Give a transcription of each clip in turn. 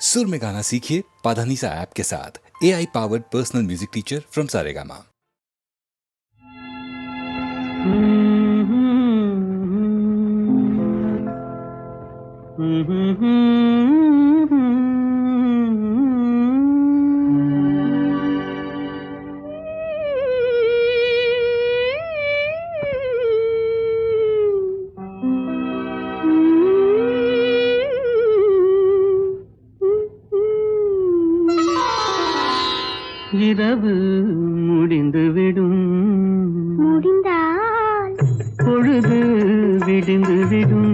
सुर में गाना सीखिए पाधानीसा ऐप के साथ। AI powered personal music teacher from Saregama. இரவு முடிந்துவிடும், முடிந்தால் பொழுது விடிந்துவிடும்,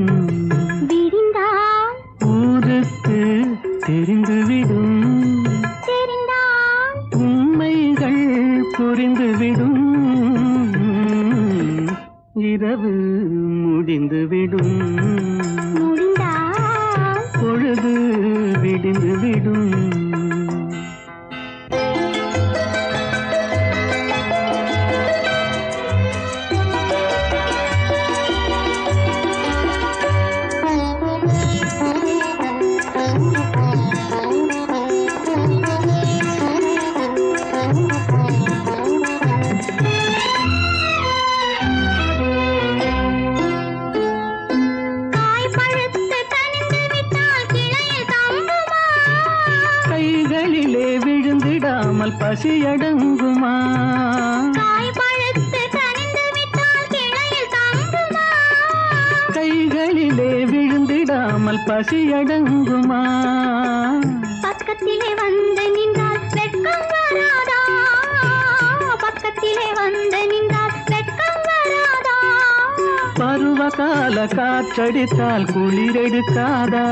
விடிந்தால் ஊருக்கு தெரிந்துவிடும், தெரிந்தால் உண்மைகள் புரிந்துவிடும். இரவு முடிந்துவிடும், முடிந்தால் பொழுது விடிந்துவிடும். காய் பழுத்து கனிந்து விட்டால் கிளையில் தங்குமா? கைகளிலே விழுந்திடாமல் பசியடங்குமா? காய் பழுத்து கனிந்து விட்டால் கிளையில் தங்குமா? கைகளிலே விழுந்திடாமல் பசியடங்குமா? பக்கத்திலே வந்து நின்றால் வெட்கம் வராதா? பக்கத்திலே வந்து நின்றால் வெட்கம் வராதா? பருவகால காற்றடித்தால் குளிரெடுக்காதா?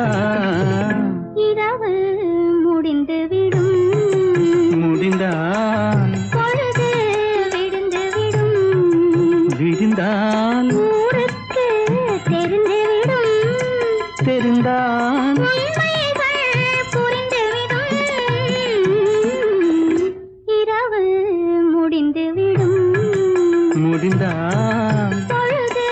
இரவு முடிந்துவிடும், முடிந்தால் பொழுது விடிந்துவிடும், விடிந்தால் ஊருக்கு தெரிந்துவிடும், தெரிந்தால் உண்மைகள் புரிந்துவிடும். இரவு முடிந்துவிடும், முடிந்தால் பொழுது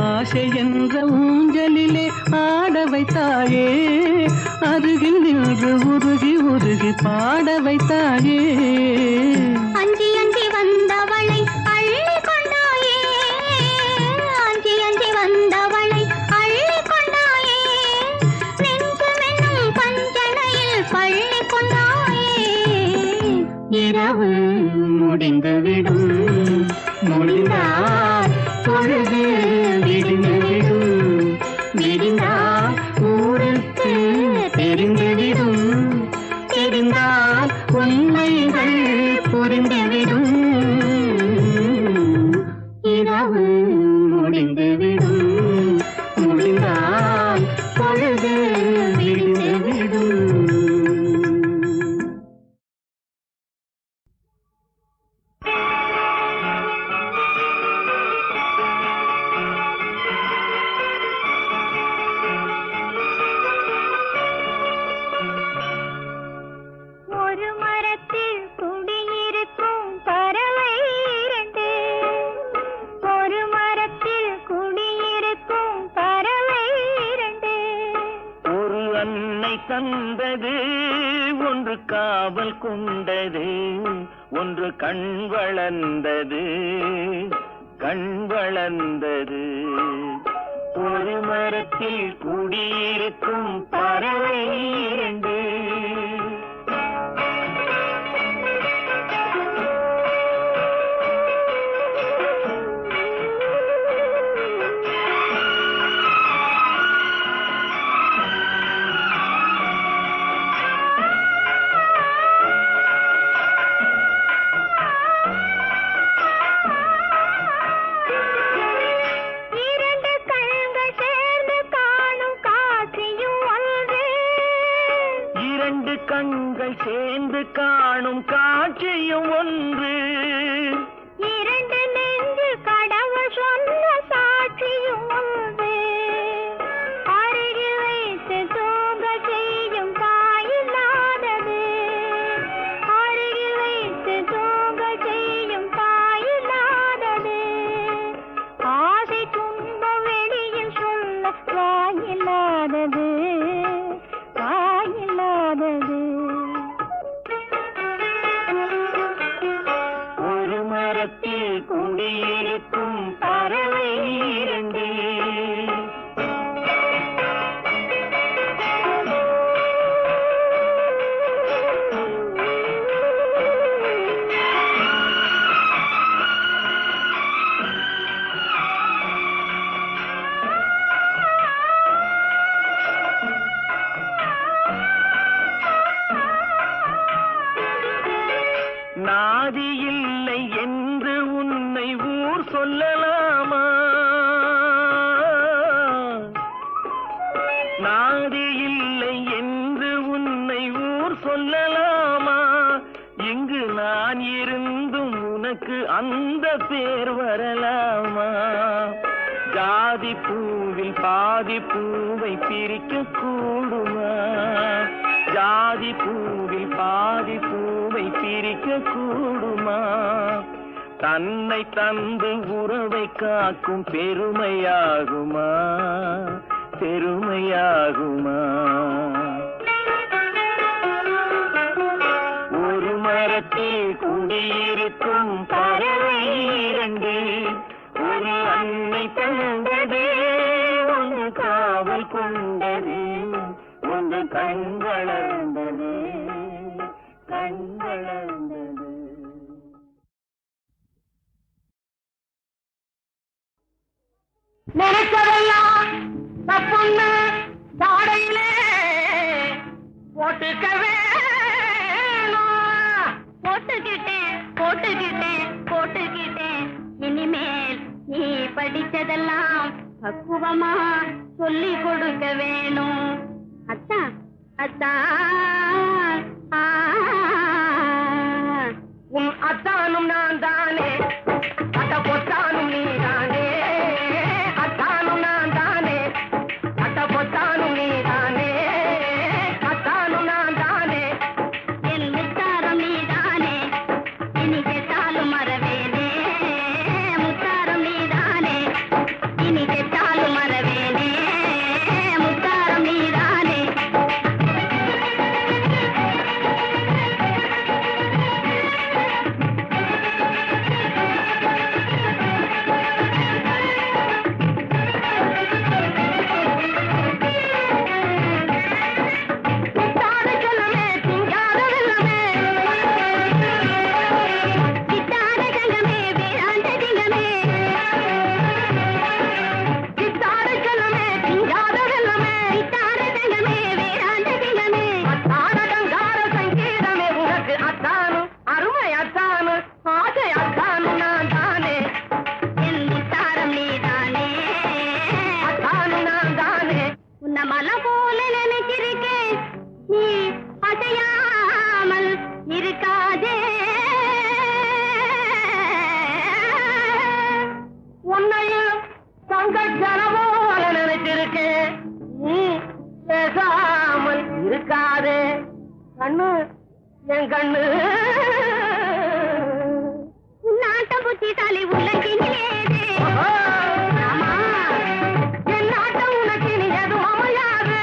ஆசை என்ற ஊஞ்சலிலே ஆட வைத்தாயே, அருகில் நின்று உருகி உருகி பாட வைத்தாயே. அஞ்சி அஞ்சி வந்தவளை அள்ளி கொண்டாயே, அஞ்சி அஞ்சி வந்தவளை அள்ளி கொண்டாயே, நெஞ்சமென்னும் பஞ்சனையில் பள்ளி கொண்டாயே. இரவு முடிந்துவிடும், முடிந்தால் பொழுது விடிந்துவிடும், விடிந்தால் ஊருக்கு தெரிந்துவிடும், தெரிந்தால் உண்மைகள் புரிந்துவிடும். இரவு முடிந்துவிடும், முடிந்தால் பொழுது விடிந்துவிடும். ஒரு மரத்தில் குடியிருக்கும் பறவை இரண்டு, ஒரு மரத்தில் குடியிருக்கும் பறவை இரண்டு. ஒரு அன்னை தந்தது, ஒன்று காவல் கொண்டது, ஒன்று கண் வளர்ந்தது, கண் வளர்ந்தது. ஒரு மரத்தில் குடியிருக்கும் பறவை இரண்டு. இரண்டு கண்கள் சேர்ந்து காணும் காட்சியும் ஒன்று, மரத்தில் குடியிருக்கும் பறவை இரண்டு. நாதி இல்லை என்று உன்னை ஊர் சொல்லலாமா? நாதி இல்லை என்று உன்னை ஊர் சொல்லலாமா? இங்கு நான் இருந்தும் உனக்கு அந்த பேர் வரலாமா? ஜாதி பூவில் பாதி பூவை பிரிக்க கூடுமா? ஜாதி பூவில் பாதி பூவை பிரிக்க கூடுமா? தன்னை தந்து உறவை காக்கும் பெருமையாகுமா? பெருமையாகுமா? ஒரு மரத்தில் குடியிருக்கும் பறவை இரண்டு. ஒரு அன்னை தந்தது, ஒன்று காவல் கொண்டது, ஒன்று கண் வளர்ந்தது, கண் வளர்ந்தது. நினைச்சதெல்லாம் தப்புன்னு தாடையிலே போட்டுக்க வேணும். போட்டுக்கிட்டேன் இனிமேல் நீ படிச்சதெல்லாம் பக்குவமா சொல்லி கொடுக்க வேணும். அத்தா அத்தா உன் அத்தானும் நான் தானே, அட்ட பொத்தானும் நீ தானே. அத்தானும் நான் தானே, அட்ட பொத்தானும் நீ தானே. அத்தானும் நான் தானே, என் முத்தாரம் நீதானே, இனி கெட்டாலும் மறவேனே. முத்தாரம் நீதானே, இனி கெட்டாலும் மறவேனே. முத்தாரம் நீதானே. முத்தான செல்லமே, திங்காத வெல்லமே. சித்தாட சங்கமே வேளாண்ட சிங்கமே. சித்தாட செல்லமே, திங்காத வெல்லமே. சித்தாட சங்கமே வேளாண்ட சிங்கமே. அத்தான கங்கார சங்கீதமே உனக்கு அத்தானு, அருமை அத்தானு, ஆசை அத்தானு நான் தானே. என் முத்தாரம் நீதானே. அத்தானு நான் தானே. உன்ன மலை போல நினைச்சிருக்கேன், நீ அசையாமல் இருக்காதே. உன்னையும் தங்க ஜனமோல நினைச்சிருக்கேன், நீ பேசாமல் இருக்காதே. கண்ணு என் கண்ணு, உன்னாட்டம் புத்திசாலி உலகினிலேதே. ஆமா, என் நாட்டம் உனக்கு நீ எதுவும் அமையாது.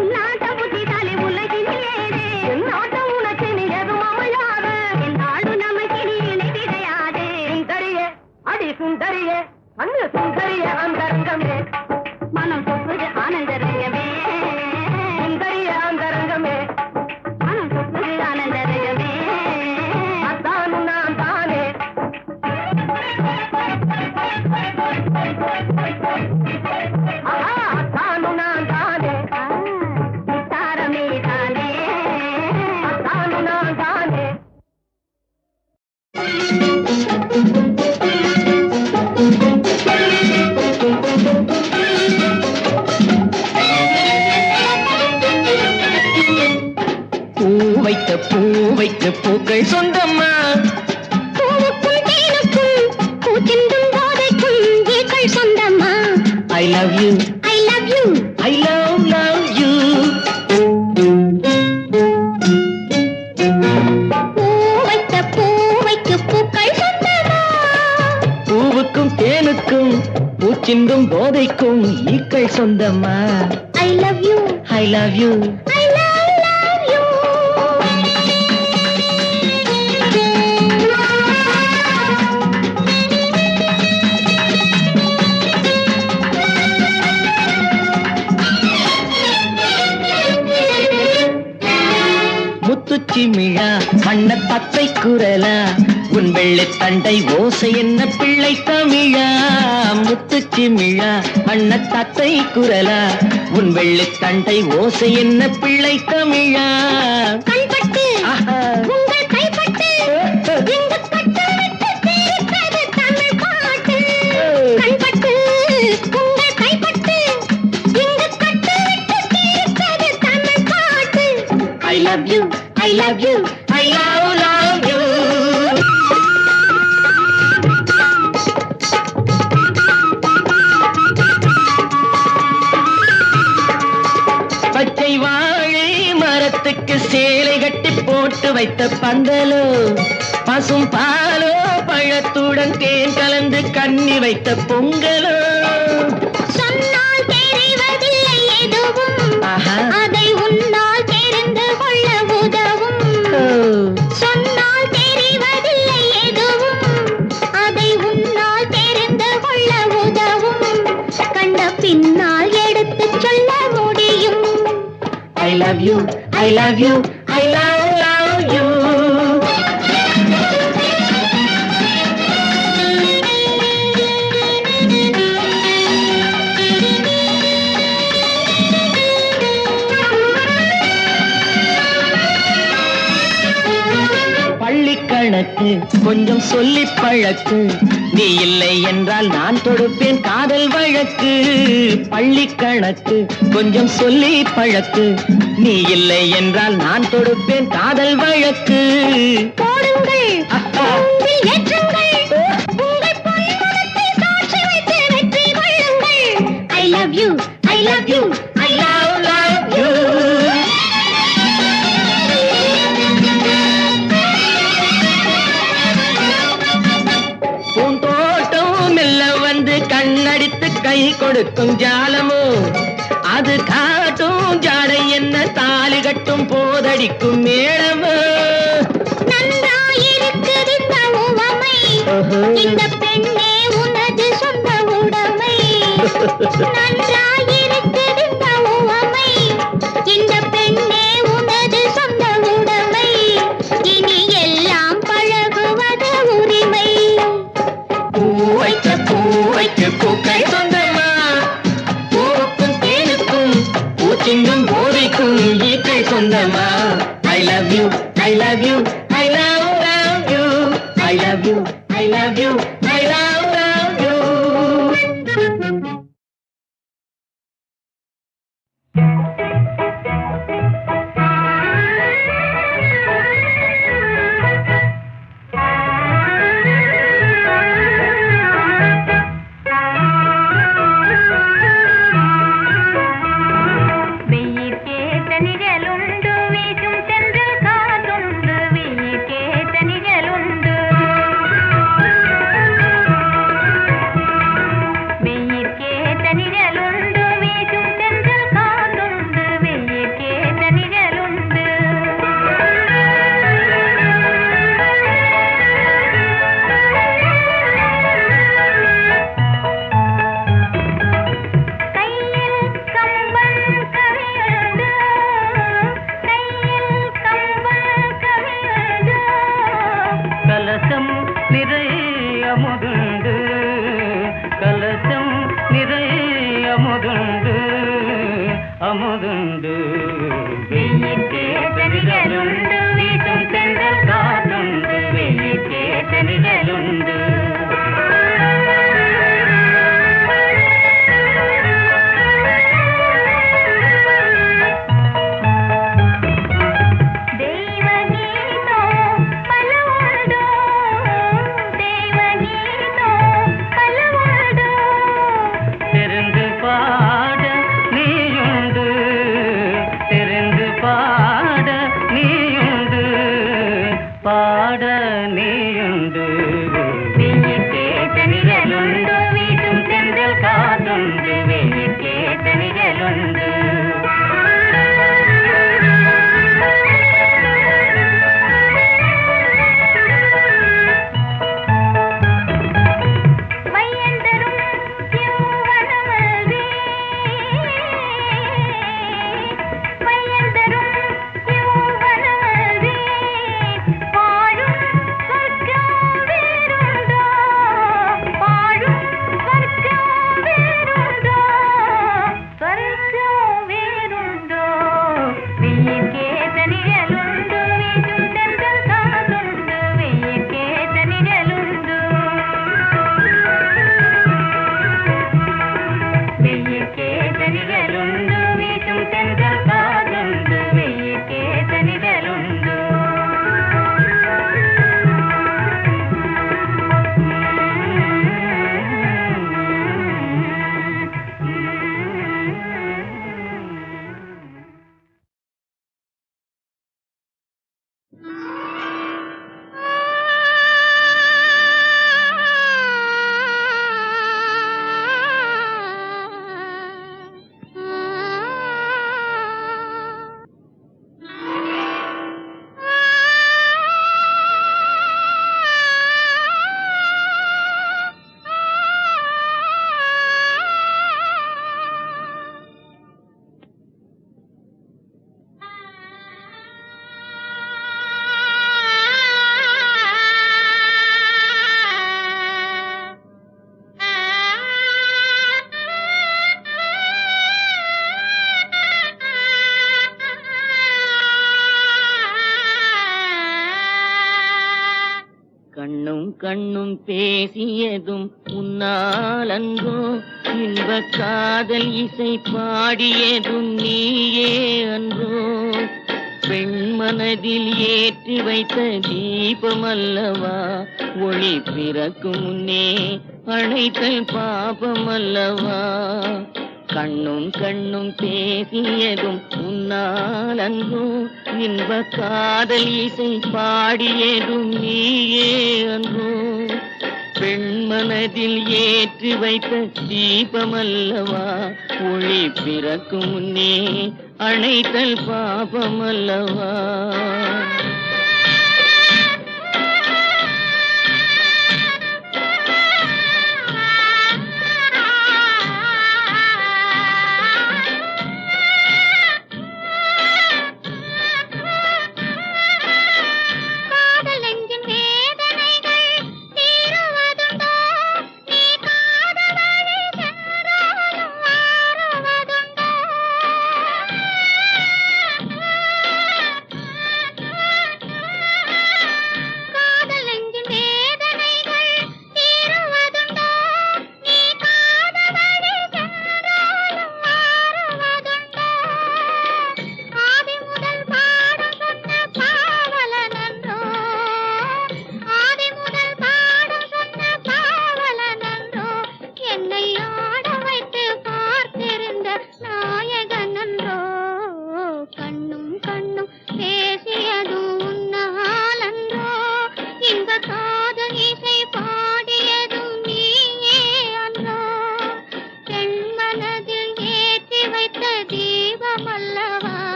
உன்னாட்டம் புத்திசாலி உலகினிலேதே. என் நாட்டம் உனக்கு நீ எதுவும் அமையாது. என்னாலும் நமக்கு நீ இணை கிடையாது. சுந்தரியே, அடி சுந்தரியே, கண்ணு சுந்தரியே அந்தரங்கமே. மனம் சொப்புது ஆனந்த ரங்கமே. சுந்தரியே அந்தரங்கமே. மனம் சொப்புது ஆனந்த ரங்கமே. அத்தானு நான் தானே. ஆஹா, அத்தானு நான் தானே. முத்தாரம் நீதானே. அத்தானு நான் தானே. பூ வைத்த பூக்கள் சொந்தம்மா. பூவுக்கும் தேனுக்கும் பூச்சிந்தும் போதைக்கும் ஈக்கள் சொந்தமா. I love you, I love you. I love you. பூவைக்கு பூக்கள் சொந்தமா. பூவுக்கும் தேனுக்கும் பூச்சிந்தும் போதைக்கும் ஈக்கள் சொந்தம்மா. I love you. I love you. I love you. முத்துச்சிமிழா வண்ண தத்தை குரலா உன் வெள்ளை தண்டை ஓசை என்ன பிள்ளை தமிழா முத்துச்சிமிழா வண்ண தத்தை குரலா உன் வெள்ளை தண்டை ஓசை என்ன பிள்ளை தமிழா கண்பட்டு ஆஹா. உங்கள் கைப்பட்டு இங்கு பட்டு விட்டு சிரித்தது தமிழ் பாட்டு கண்பட்டு உங்கள் கைப்பட்டு இங்கு பட்டு விட்டு சிரித்தது தமிழ் பாட்டு I love you, I love you, I love you. பச்சை வாழை மரத்துக்கு சேலை கட்டி போட்டு வைத்த பந்தலோ பசும் பாலோ பழத்துடன் தேன் கலந்து கண்ணி வைத்த பொங்கலோ சொன்னால் தெரிவதில்லை எதுவும் ஆஹா. அதை உன்னால் தெரிந்து கொள்ள உதவும் சொன்னால் தெரிவதில்லை எதுவும் அதை உன்னால் தெரிந்து கொள்ள உதவும் கண்ட பின்னால் எடுத்துச் சொல்ல முடியும் I love you, I love you, I love you. பள்ளிக்கணக்கு கொஞ்சம் சொல்லி பழக்கு நீ இல்லை என்றால் நான் தொடுப்பேன் காதல் வழக்கு பள்ளிக்கணக்கு கொஞ்சம் சொல்லி பழக்கு நீ இல்லை என்றால் நான் தொடுப்பேன் காதல் வழக்கு போடுங்கள் அப்பா. உங்கள் ஏற்றுங்கள் உங்கள் பொன்முகத்தை சாட்சி வைத்து வெற்றி கொள்ளுங்கள் I love you, I love you, I love you. பூந்தோட்டம் மெல்ல வந்து கண்ணடித்து கை கொடுக்கும் ஜாலமோ அது காட்டும் ஜாடை என்ன தாலி கட்டும் போதடிக்கும் மேளமோ நன்றாயிருக்குது இந்த உவமை இந்த பெண்ணே உனது சொந்த உடைமை நன்றாயிருக்குது இந்த உவமை இந்த பெண்ணே உனது சொந்த உடைமை இனி எல்லாம் பழகுவது உரிமை பூவைக்கு பூக்கள் சொந்தமா பூவுக்கும் தேனுக்கும் பூச்சிங்கும் போதைக்கும் ஈக்கள் சொந்தமா I love you, I love you, I love you, I love you, I love you, I love you. வெயிற்கேற்ற நிழலுண்டு வீசும் தென்றல் காதுண்டு வெயிற்கேற்ற நிழலுண்டு வெயிற்கேற்ற நிழலுண்டு வீசும் தென்றல் காதுண்டு வெயிற்கேற்ற நிழலுண்டு கையில் கம்பன் கவியுண்டு கையில் கம்பன் கவியுண்டு கலசம் நிறைய அமுதுண்டு கலசம் நிறைய அமுதுண்டு அமுதுண்டு வெயிற்கேற்ற நிழலுண்டு வீசும் தென்றல் காதுண்டு வெயிற்கேற்ற நிழலுண்டு தெய்வகீதோ பல உண்டு தெய்வகீதோ பல உண்டு தெரிந்து பாட நீயுண்டு தெரிந்து பாட நீயுண்டு பாட நீயுண்டு வெயிற்கேற்ற நிழலுண்டு வீசும் தென்றல் காதுண்டு வெயிற்கேற்ற நிழலுண்டு மையந்தரும் யௌவனமல்வி மையந்தரும் யௌவனமல்வி கண்ணும் கண்ணும் பேசியதும் உன்னாலன்றோ, இன்ப காதல் இசை பாடியதும் நீயே அன்றோ. பெண்மனதில் ஏற்றி வைத்த தீபமல்லவா, ஒளி பிறக்கும் முன்னே அணைத்தல் பாபமல்லவா. கண்ணும் கண்ணும் பேசியதும் உன்னாலன்றோ, இன்ப காதல் இசை பாடியதும் நீயே அன்றோ. பெண்மனதில் ஏற்றி வைத்த தீபமல்லவா, ஒளி பிறக்கும் முன்னே அணைத்தல் பாபமல்லவா.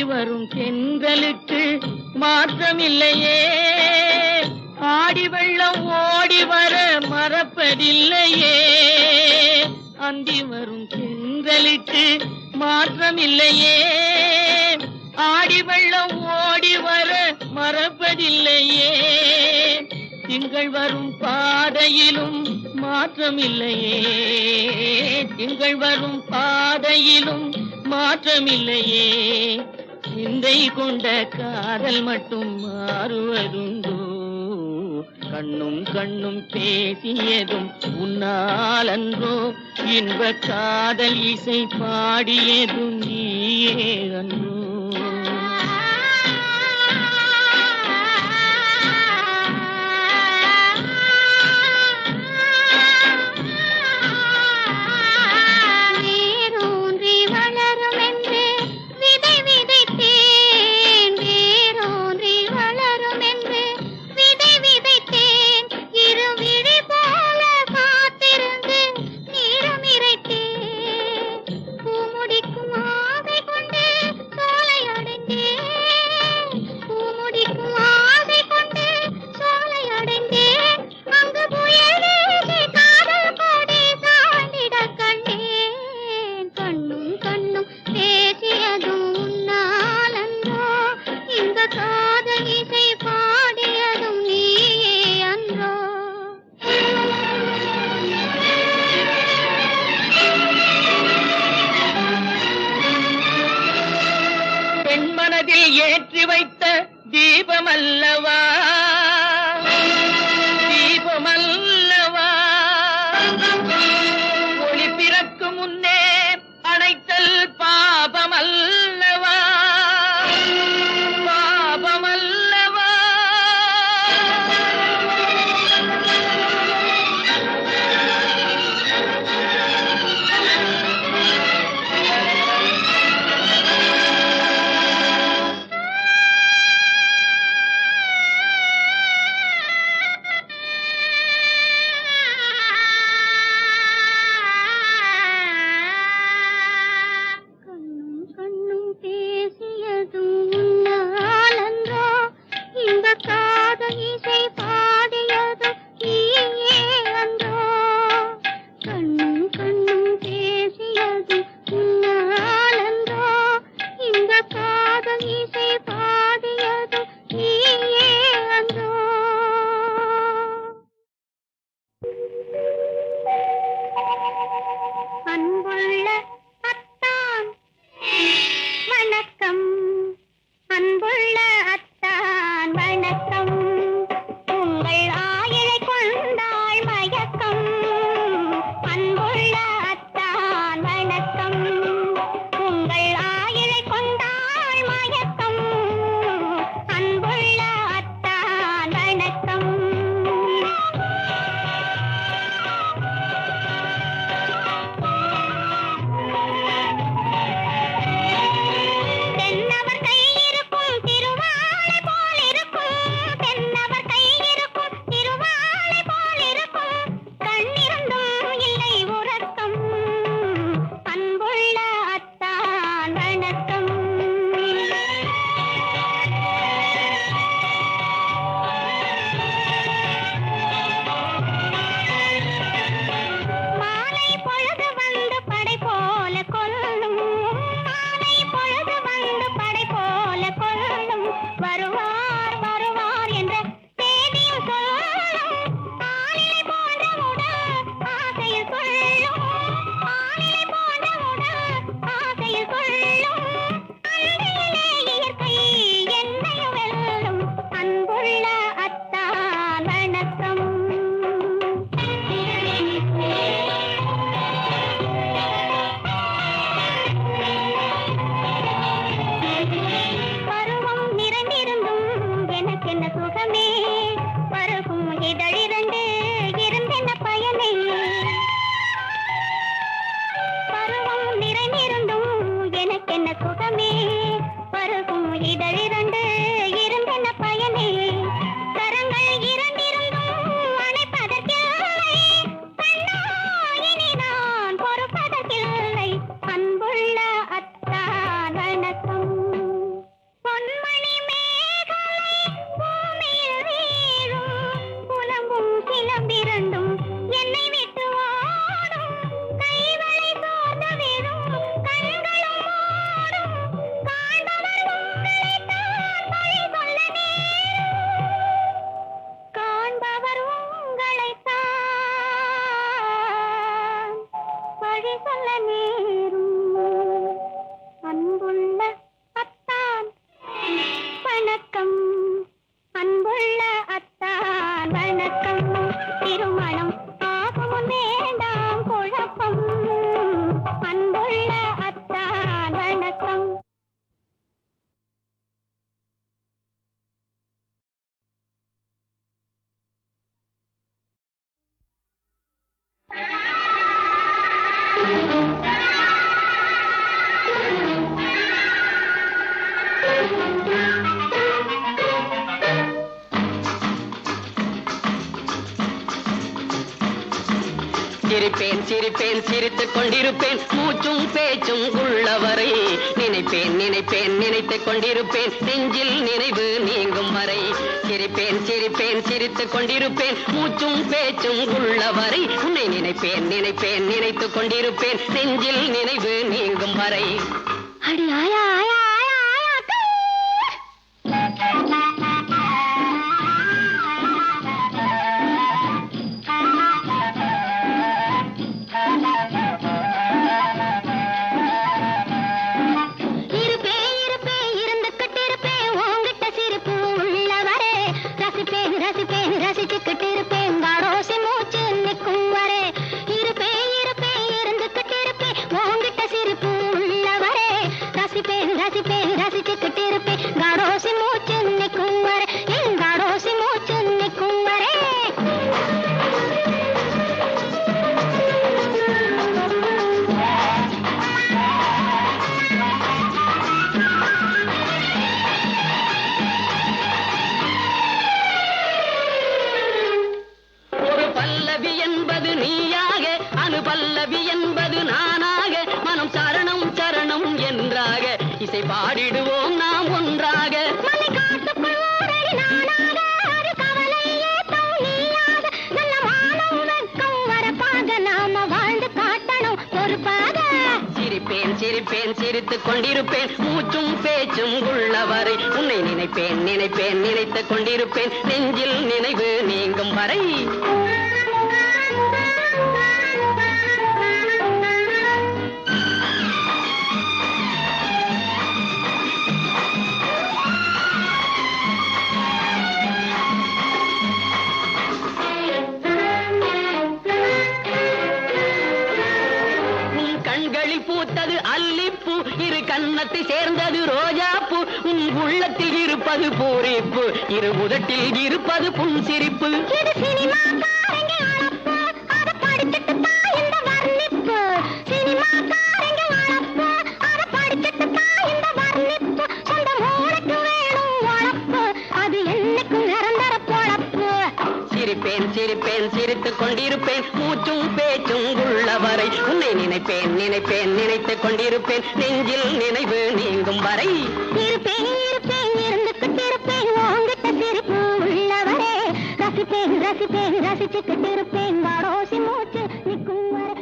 வரும் தென்றலுக்கு மாற்றமில்லையே, ஆடி வெள்ளம் ஓடி வர மறப்பதில்லையே. அந்தி வரும் தென்றலுக்கு மாற்றமில்லையே, ஆடி வெள்ளம் ஓடி வர மறப்பதில்லையே. திங்கள் வரும் பாதையிலும் மாற்றமில்லையே, திங்கள் வரும் பாதையிலும் மாற்றமில்லையே. சிந்தை கொண்ட காதல் மட்டும் மாறுவதுண்டோ, கண்ணும் கண்ணும் பேசியதும் உன்னாலன்றோ, இன்ப காதல் இசை பாடியதும் நீயே அன்றோ. ஏற்றி வைத்த தீபமல்லவா, தீபமல்லவா. ஒளி பிறக்கும் முன்னே அணைத்தல் பாபமல்லவா, பாபமல்லவா. வணக்கம் அன்புள்ள அத்தான் வணக்கம் திருமணம் ஆகும் வேண்டாம் குழப்பம் அன்புள்ள அத்தான் வணக்கம் சிரிப்பேன் சிரிப்பேன் சிரித்துக் கொண்டிருப்பேன் மூச்சும் பேச்சும் உள்ளவரை நினைப்பேன் நினைப்பேன் நினைத்துக் கொண்டிருப்பேன் நெஞ்சில் நினைவு நீங்கும் வரை சிரிப்பேன் சிரிப்பேன் சிரித்துக் கொண்டிருப்பேன் மூச்சும் பேச்சும் உள்ளவரை உன்னை நினைப்பேன் நினைப்பேன் நினைத்துக் கொண்டிருப்பேன் நெஞ்சில் நினைவு நீங்கும் வரை அடி ஆயா ஆயா ஆயா ஆயா ரசிச்சுக்கிட்டு இருப்பேன் காடோசி மூச்சு நிற்கும் வரை இருப்பேன் இருப்பேன் இருந்துகிட்டு இருப்பேன் உன்கிட்ட சிரிப்பு உள்ளவரே ரசிப்பேன் ரசிப்பேன் ரசிச்சுக்கிட்டு இருப்பேன் காடோசி மூச்சு நிற்கும் வரை என் காடோசி மூச்சு நிற்கும் வரை பல்லவி என்பது நானாக மனம் சரணம் சரணம் என்றாக இசை பாடிடுவோம் நாம் ஒன்றாக சிரிப்பேன் சிரிப்பேன் சிரித்துக் கொண்டிருப்பேன் மூச்சும் பேச்சும் உள்ளவரை உன்னை நினைப்பேன் நினைப்பேன் நினைத்துக் கொண்டிருப்பேன் நெஞ்சில் நினைவு நீங்கும் வரை பூத்தது அல்லிப்பூ இரு கன்னத்தை சேர்ந்தது ரோஜாப்பூ உன் உள்ளத்தில் இருப்பது பூரிப்பு இரு உதட்டில் இருப்பது புன்சிரிப்பு சிரிப்பேன் சிரிப்பேன் சிரித்துக் கொண்டிருப்பேன் மூச்சும் பேச்சும் உள்ளவரை உன்னை நினைப்பேன் நினைப்பேன் நினைத்துக் கொண்டிருப்பேன் நெஞ்சில் நினைவு நீங்கும் வரை இருப்பேன் இருப்பேன் இருந்துகிட்டு இருப்பேன் உன்கிட்ட சிரிப்பு உள்ளவரே ரசிப்பேன் ரசிப்பேன் ரசிச்சுக்கிட்டு இருப்பேன் வாடோசி மூச்சு நிற்கும் வரை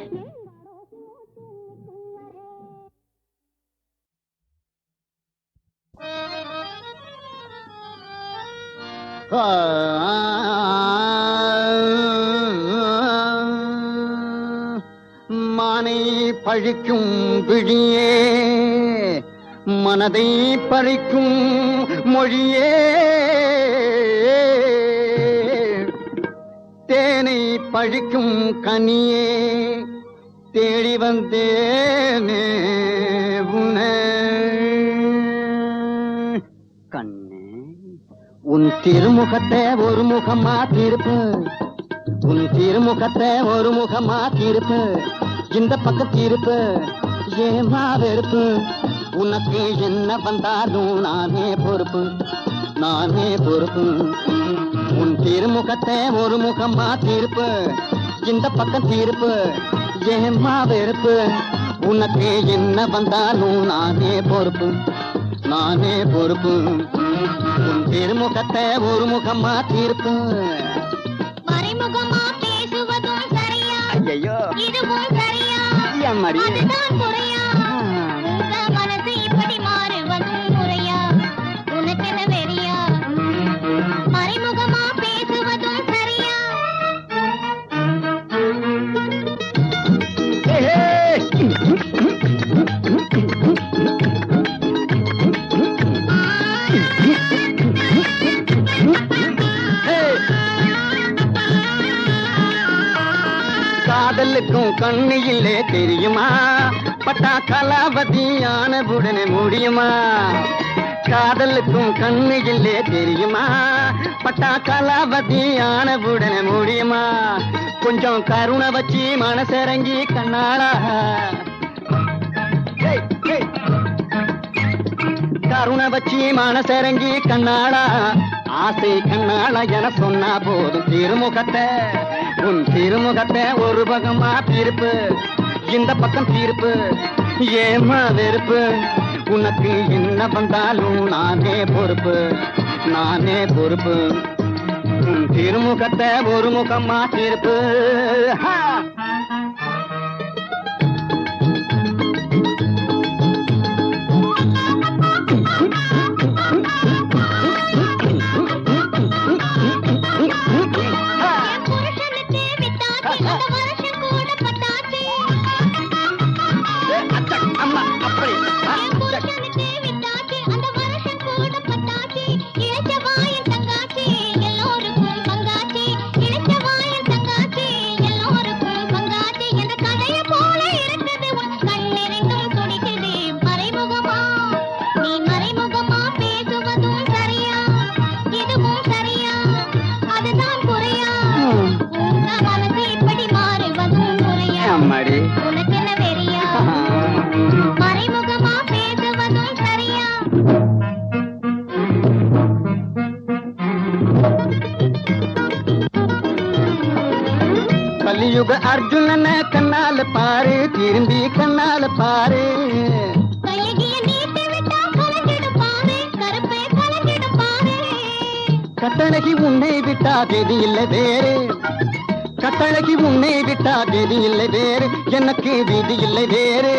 மானை பழிக்கும் விழியே மனதை பறிக்கும் மொழியே தேனை பழிக்கும் கனியே தேடி வந்தேனே உன்னை கண்ணே உன் திருமுகத்தை ஒரு முகமா திருப்பு உன் திருமுகத்தை ஒரு முகமா திருப்பு இந்த பக்கம் திருப்பு ஏமா வெறுப்பு உனக்கு என்ன வந்தாலும் நானே பொறுப்பு நானே பொறுப்பு உன் திருமுகத்தை ஒரு முகமா திருப்பு இந்த பக்கம் திருப்பு ஏமா வெறுப்பு உனக்கு என்ன வந்தாலும் நானே பொறுப்பு நானே பொறுப்பு உன் திருமுகத்தை ஒரு முகமா திருப்பு மறைமுகமா பேசுவதும் சரியா ஐயோ இதுவும் சரியா எம்மாடி அதுதான் குறையா உங்க மனசு இப்படி மாறுவதும் முறையா உனக்கு என்ன வெறியா மறைமுகமா பேசுவதும் சரியா காதலுக்கும் கண்ணு இல்லே தெரியுமா பட்டா கலாவதி ஆனவுடனே முடியுமா காதலுக்கும் கண்ணு இல்லே தெரியுமா பட்டா கலாவதி ஆனவுடனே முடியுமா கொஞ்சம் கருணை வச்சு மனசிறங்கி கண்ணாளா கருணை வச்சு மனசிறங்கி கண்ணாளா ஆசை கண்ணாளா என சொன்னா போதும் திருமுகத்தை உன் திருமுகத்தை ஒரு பக்கமா தீர்ப்பு இந்த பக்கம் தீர்ப்பு ஏமா வெறுப்பு உனக்கு என்ன வந்தாலும் நானே பொறுப்பு உன் திருமுகத்தை ஒரு முகமா தீர்ப்பு கலியுக அர்ஜுனன கண்ணால பாரு திரும்பி கண்ணால பாரு கட்டழகி உன்னை விட்டா கதி இல்லை வேறு கட்டழகி உன்னை விட்டா கதி இல்லை வேறு எனக்கு விதி இல்லை வேறு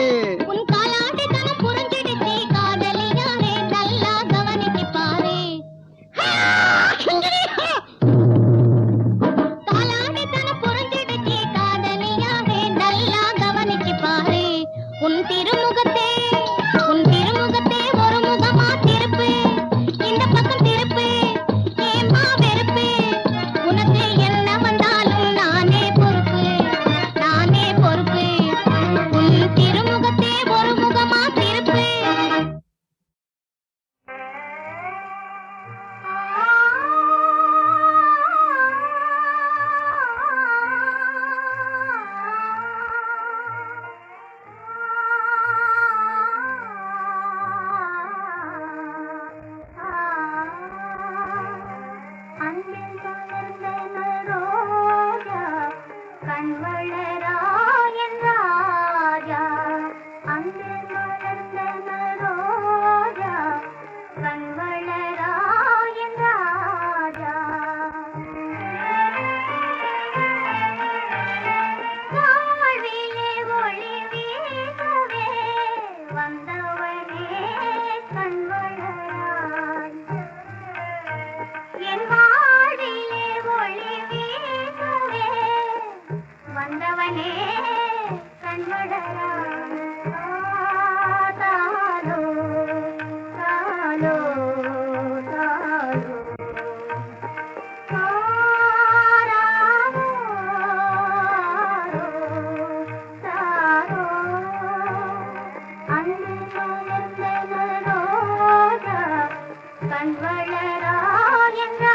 கண்வளரா என்ற